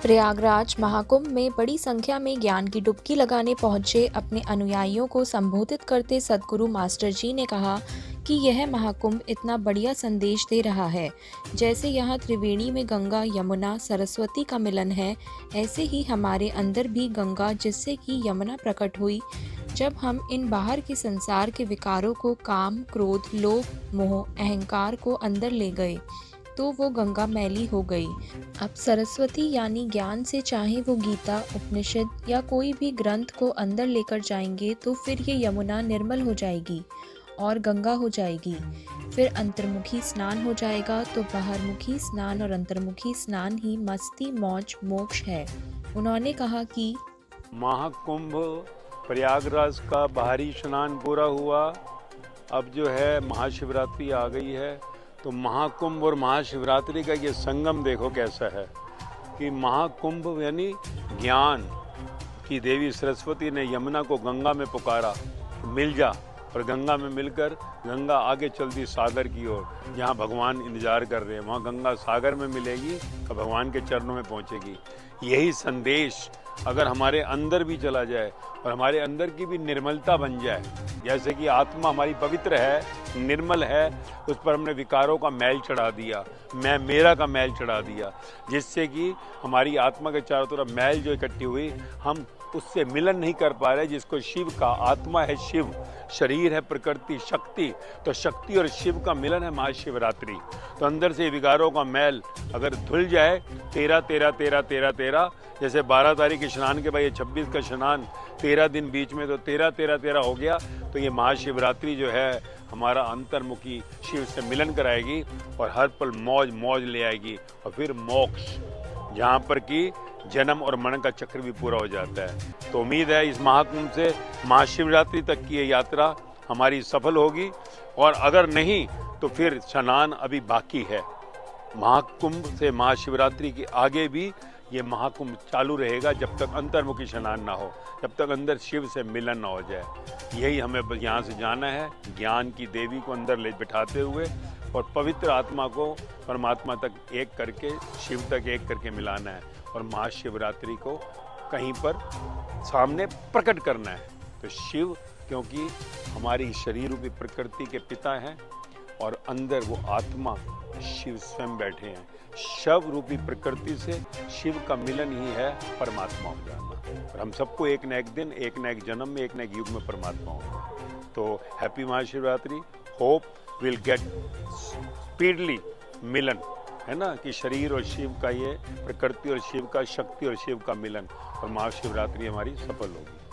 प्रयागराज महाकुंभ में बड़ी संख्या में ज्ञान की डुबकी लगाने पहुंचे अपने अनुयायियों को संबोधित करते सद्गुरु मास्टर जी ने कहा कि यह महाकुंभ इतना बढ़िया संदेश दे रहा है। जैसे यहाँ त्रिवेणी में गंगा यमुना सरस्वती का मिलन है, ऐसे ही हमारे अंदर भी गंगा जिससे कि यमुना प्रकट हुई। जब हम इन बाहर के संसार के विकारों को काम क्रोध लोभ मोह अहंकार को अंदर ले गए तो वो गंगा मैली हो गई। अब सरस्वती यानी ज्ञान से चाहे वो गीता उपनिषद या कोई भी ग्रंथ को अंदर लेकर जाएंगे तो फिर ये यमुना निर्मल हो जाएगी और गंगा हो जाएगी। फिर अंतर्मुखी स्नान हो जाएगा तो बाहरमुखी स्नान और अंतर्मुखी स्नान ही मस्ती मौज मोक्ष है। उन्होंने कहा कि महाकुंभ प्रयागराज का बाहरी स्नान पूरा हुआ, अब जो है महाशिवरात्रि आ गई है। तो महाकुंभ और महाशिवरात्रि का ये संगम देखो कैसा है कि महाकुंभ यानी ज्ञान की देवी सरस्वती ने यमुना को गंगा में पुकारा, मिल जा, और गंगा में मिलकर गंगा आगे चल दी सागर की ओर, जहाँ भगवान इंतजार कर रहे हैं। वहाँ गंगा सागर में मिलेगी और भगवान के चरणों में पहुँचेगी। यही संदेश अगर हमारे अंदर भी चला जाए और हमारे अंदर की भी निर्मलता बन जाए, जैसे कि आत्मा हमारी पवित्र है, निर्मल है, उस पर हमने विकारों का मैल चढ़ा दिया, मैं मेरा का मैल चढ़ा दिया, जिससे कि हमारी आत्मा के चारों तरफ मैल जो इकट्ठी हुई, हम उससे मिलन नहीं कर पा रहे। जिसको शिव का आत्मा है, शिव शरीर है, प्रकृति शक्ति, तो शक्ति और शिव का मिलन है महाशिवरात्रि। तो अंदर से विकारों का मैल अगर धुल जाए, 13 13 13 13 13, जैसे 12 तारीख के स्नान के बाद ये 26 का स्नान, 13 दिन बीच में, तो 13 13 13 हो गया। तो ये महाशिवरात्रि जो है हमारा अंतर्मुखी शिव से मिलन कराएगी और हर पल मौज मौज ले आएगी, और फिर मोक्ष, जहाँ पर कि जन्म और मरण का चक्र भी पूरा हो जाता है। तो उम्मीद है इस महाकुंभ से महाशिवरात्रि तक की ये यात्रा हमारी सफल होगी, और अगर नहीं तो फिर स्नान अभी बाकी है। महाकुंभ से महाशिवरात्रि के आगे भी ये महाकुंभ चालू रहेगा, जब तक अंतर्मुखी स्नान ना हो, जब तक अंदर शिव से मिलन ना हो जाए। यही हमें यहाँ से जाना है, ज्ञान की देवी को अंदर ले बिठाते हुए और पवित्र आत्मा को परमात्मा तक एक करके, शिव तक एक करके मिलाना है, और महाशिवरात्रि को कहीं पर सामने प्रकट करना है। तो शिव, क्योंकि हमारी शरीर रूपी प्रकृति के पिता हैं और अंदर वो आत्मा शिव स्वयं बैठे हैं। शव रूपी प्रकृति से शिव का मिलन ही है परमात्मा हो जाना, और हम सबको एक न एक दिन, एक न एक जन्म में, एक न एक युग में परमात्मा होगा। तो happy Mahashivratri. Hope will get speedily मिलन, है ना, कि शरीर और शिव का, ये प्रकृति और शिव का, शक्ति और शिव का मिलन, और महाशिवरात्रि हमारी सफल होगी।